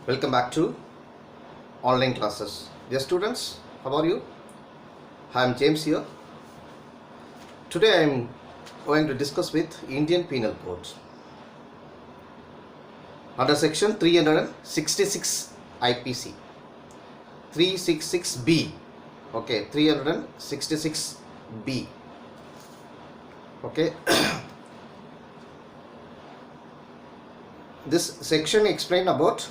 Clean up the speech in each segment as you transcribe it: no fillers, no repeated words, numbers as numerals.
Welcome back to online classes. Dear students, how are you? I am James here. Today I am going to discuss with Indian Penal Code. Under section 366 IPC. 366B. Okay, 366B. Okay. This section explains about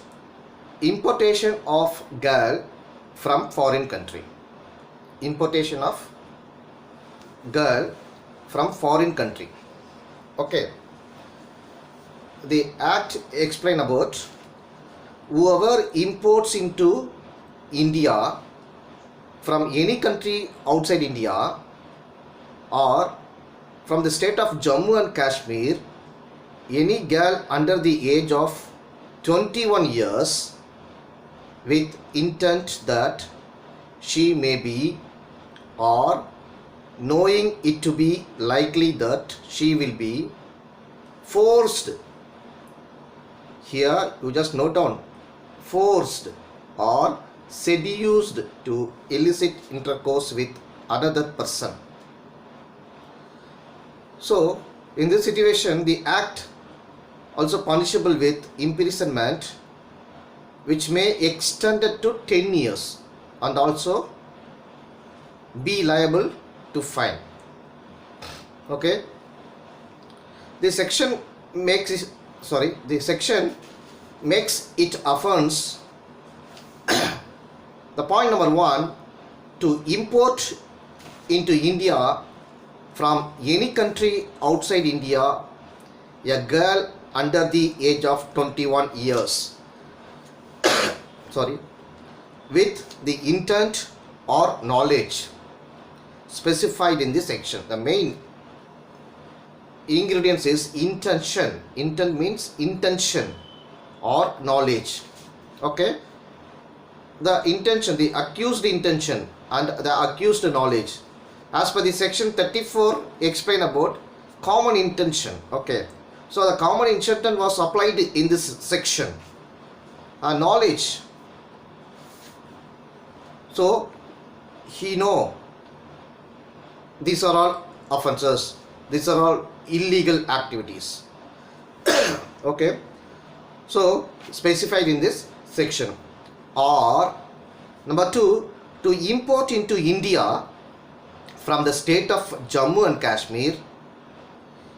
importation of girl from foreign country. Importation of girl from foreign country. Okay. The act explain about whoever imports into India from any country outside India or from the state of Jammu and Kashmir, any girl under the age of 21 years with intent that she may be or knowing it to be likely that she will be forced. Here you just note down forced or seduced to illicit intercourse with another person. So in this situation the act also punishable with imprisonment which may extend it to 10 years and also be liable to fine. Okay, the section makes it offense. The point number 1, to import into India from any country outside India a girl under the age of 21 years with the intent or knowledge specified in this section. The main ingredients is intention. Intent means intention or knowledge. Okay, the intention, the accused intention and the accused knowledge. As per the section 34 explain about common intention. Okay, so the common intention was applied in this section. Knowledge, so he know these are all offenses, these are all illegal activities. Okay, so specified in this section. Or number 2, to import into India from the state of Jammu and Kashmir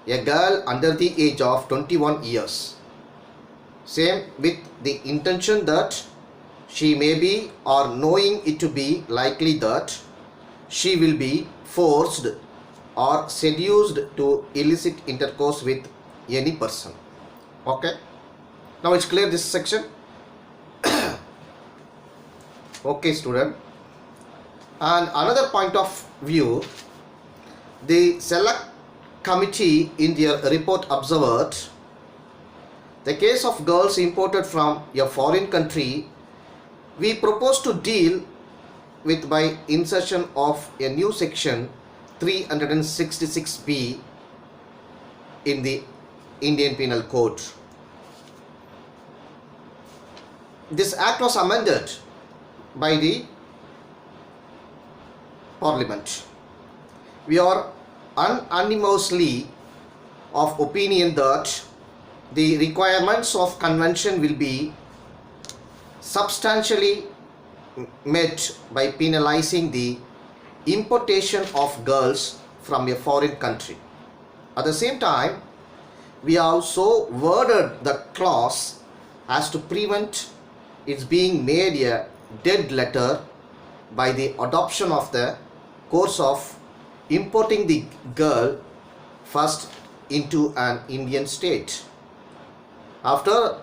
a girl under the age of 21 years, same with the intention that she may be or knowing it to be likely that she will be forced or seduced to illicit intercourse with any person. Okay, now it's clear this section. Okay student, and another point of view, the select committee in their report observed the case of girls imported from a foreign country. We propose to deal with by insertion of a new section 366B in the Indian Penal Code. This act was amended by the Parliament. We are unanimously of opinion that the requirements of convention will be substantially met by penalizing the importation of girls from a foreign country. At the same time, we have so worded the clause as to prevent its being made a dead letter by the adoption of the course of importing the girl first into an Indian state. After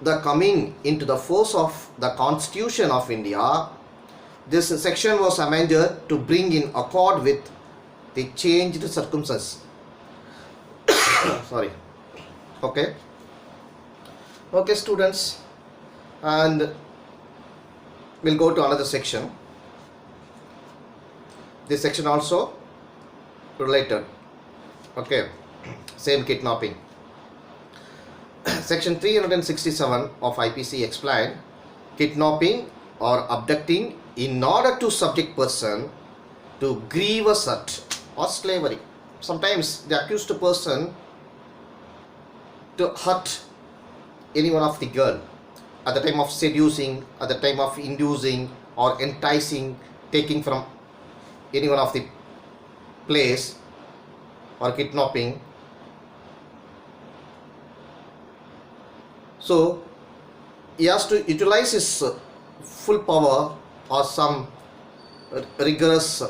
the coming into the force of the Constitution of India, this section was amended to bring in accord with the changed circumstances. Okay students, and we'll go to another section. This section also related. Okay, same kidnapping. Section 367 of IPC explained kidnapping or abducting in order to subject person to grievous hurt or slavery. Sometimes the accused person to hurt any one of the girl at the time of seducing, at the time of inducing or enticing, taking from any one of the place or kidnapping. So he has to utilize his full power or some rigorous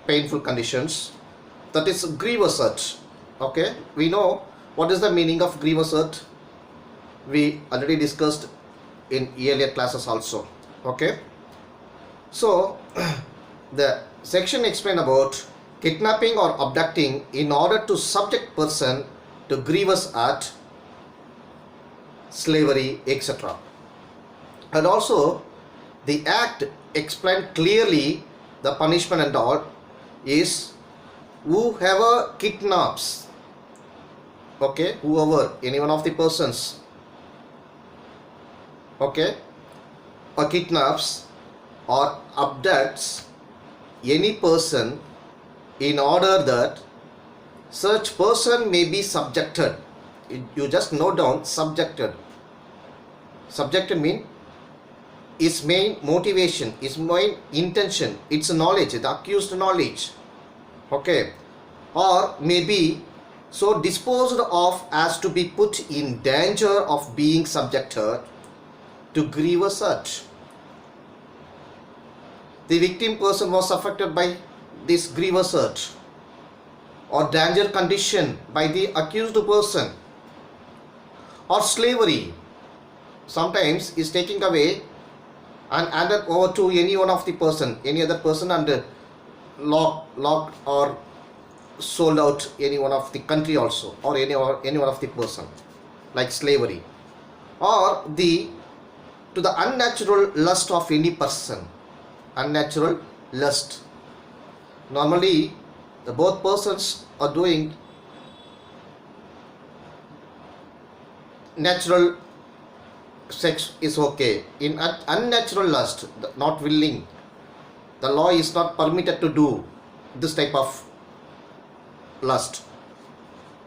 painful conditions, that is grievous hurt. Okay, we know what is the meaning of grievous hurt. We already discussed in earlier classes also. Okay, so the section explained about kidnapping or abducting in order to subject person to grievous hurt, slavery, etc. And also the act explained clearly the punishment and all is whoever kidnaps, okay, whoever, any one of the persons, okay, or kidnaps or abducts any person in order that such person may be subjected. You just note down subjected. Subjected mean its main motivation, its main intention, its knowledge, the accused knowledge, okay, or maybe so disposed of as to be put in danger of being subjected to grievous hurt. The victim person was affected by this grievous hurt or danger condition by the accused person, or slavery. Sometimes is taking away and handed over to any one of the person, any other person, and locked or sold out any one of the country also, or any one of the person, like slavery, or the to the unnatural lust of any person. Unnatural lust. Normally, the both persons are doing natural sex is okay. In unnatural lust, not willing, the law is not permitted to do this type of lust.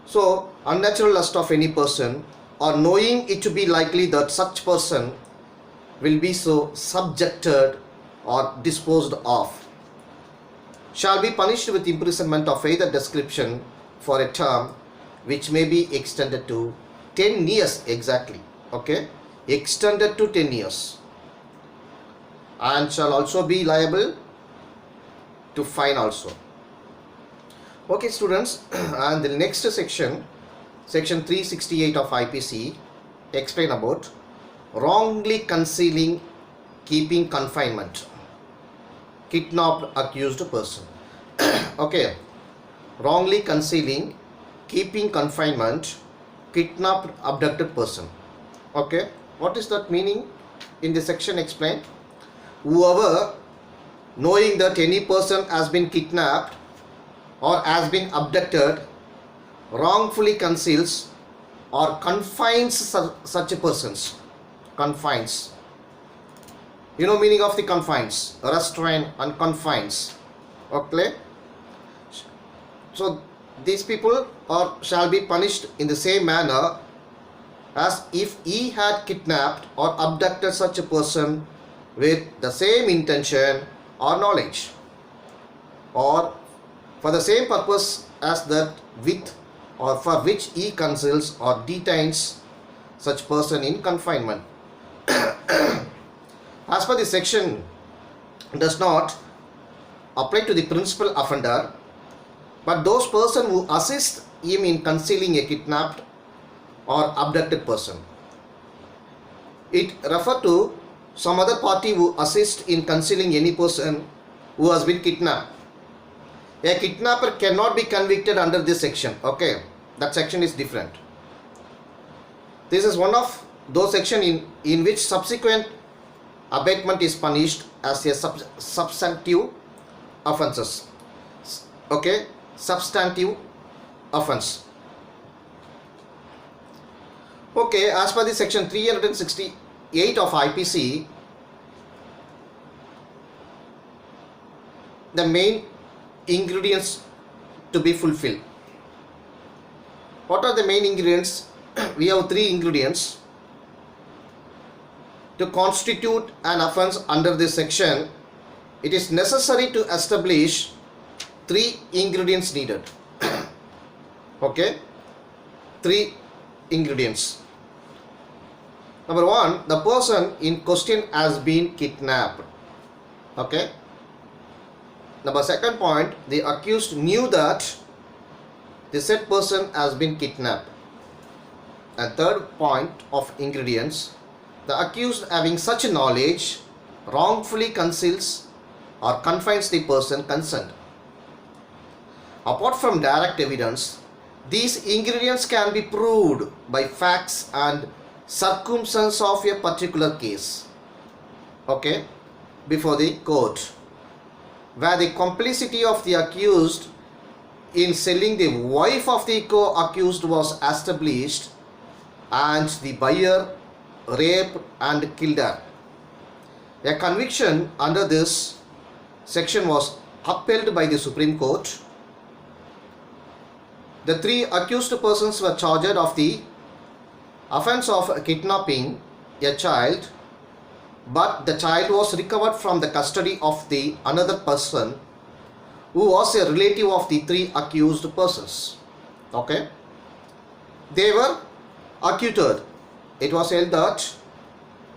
So unnatural lust of any person, or knowing it to be likely that such person will be so subjected or disposed of, shall be punished with imprisonment of either description for a term which may be extended to 10 years exactly, okay, extended to 10 years, and shall also be liable to fine also. Okay students, and the next section, section 368 of IPC explain about wrongly concealing, keeping confinement, kidnapped accused person. Okay, wrongly concealing, keeping confinement, kidnapped abducted person. Okay, what is that meaning in the section explained? Whoever, knowing that any person has been kidnapped or has been abducted, wrongfully conceals or confines such a persons. Confines, you know meaning of the confines, restrain and confines. Okay, so these people shall be punished in the same manner as if he had kidnapped or abducted such a person with the same intention or knowledge, or for the same purpose as that with or for which he conceals or detains such person in confinement. As per this section does not apply to the principal offender, but those person who assist him in concealing a kidnapped or abducted person. It refer to some other party who assist in concealing any person who has been kidnapped. A kidnapper cannot be convicted under this section. Okay, that section is different. This is one of those sections in which subsequent abatement is punished as a substantive offenses. Okay, substantive offense. Okay, as per the section 368 of IPC, the main ingredients to be fulfilled. What are the main ingredients? We have 3 ingredients. To constitute an offence under this section, it is necessary to establish 3 ingredients needed. Okay, 3 ingredients. Number 1, the person in question has been kidnapped. Okay. Number 2nd point, the accused knew that the said person has been kidnapped. And 3rd point of ingredients, the accused having such knowledge wrongfully conceals or confines the person concerned. Apart from direct evidence, these ingredients can be proved by facts and circumstances of a particular case, okay, before the court, where the complicity of the accused in selling the wife of the co-accused was established and the buyer raped and killed her. A conviction under this section was upheld by the Supreme Court. The 3 accused persons were charged of the offence of kidnapping a child, but the child was recovered from the custody of the another person who was a relative of the 3 accused persons. Okay, they were acquitted. It was held that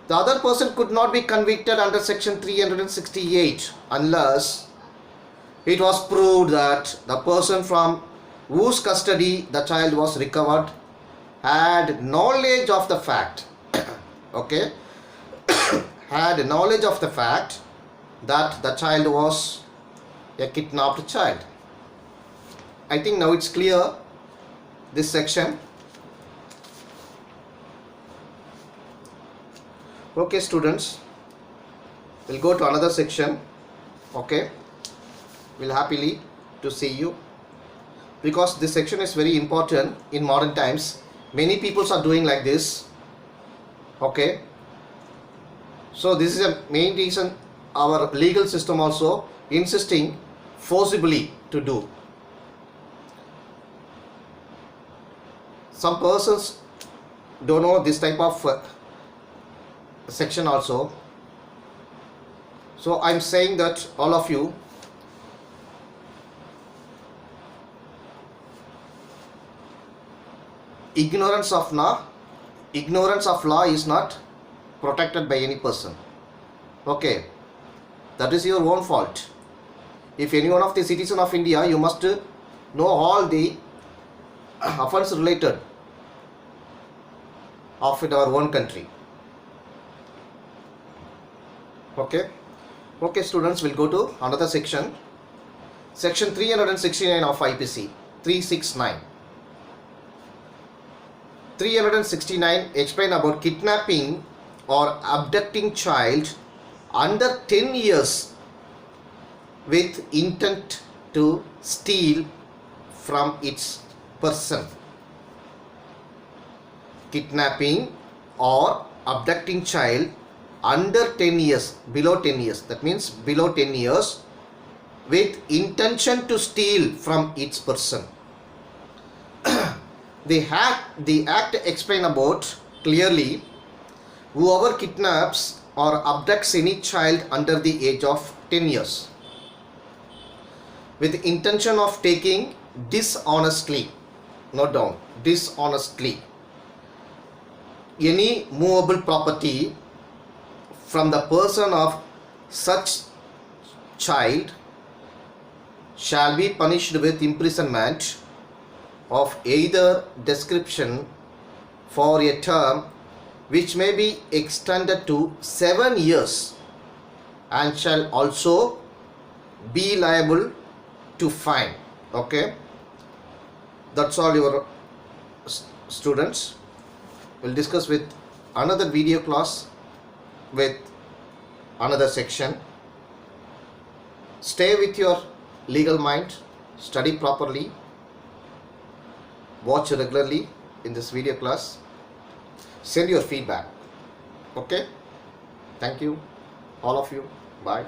the other person could not be convicted under section 368 unless it was proved that the person from whose custody the child was recovered had knowledge of the fact okay had knowledge of the fact that the child was a kidnapped child. I think now it's clear, this section. Okay students, we'll go to another section. Okay, we'll happily to see you, because this section is very important in modern times. Many people are doing like this. Okay, so this is a main reason our legal system also insisting forcibly to do. Some persons don't know this type of section also. So I'm saying that all of you, ignorance of law is not protected by any person. Okay, that is your own fault. If any one of the citizen of India, you must know all the offence related of our own country. Okay, students, will go to another section. Section 369 of IPC 369. 369 explain about kidnapping or abducting child under 10 years with intent to steal from its person. Kidnapping or abducting child under 10 years, below 10 years, that means below 10 years, with intention to steal from its person. The act explain about clearly, whoever kidnaps or abducts any child under the age of 10 years with intention of taking dishonestly, note down, dishonestly, any movable property from the person of such child shall be punished with imprisonment of either description for a term which may be extended to 7 years and shall also be liable to fine. Okay, that's all your students. We'll discuss with another video class with another section. Stay with your legal mind, study properly, watch regularly in this video class. send your feedback. Okay, thank you all of you. Bye.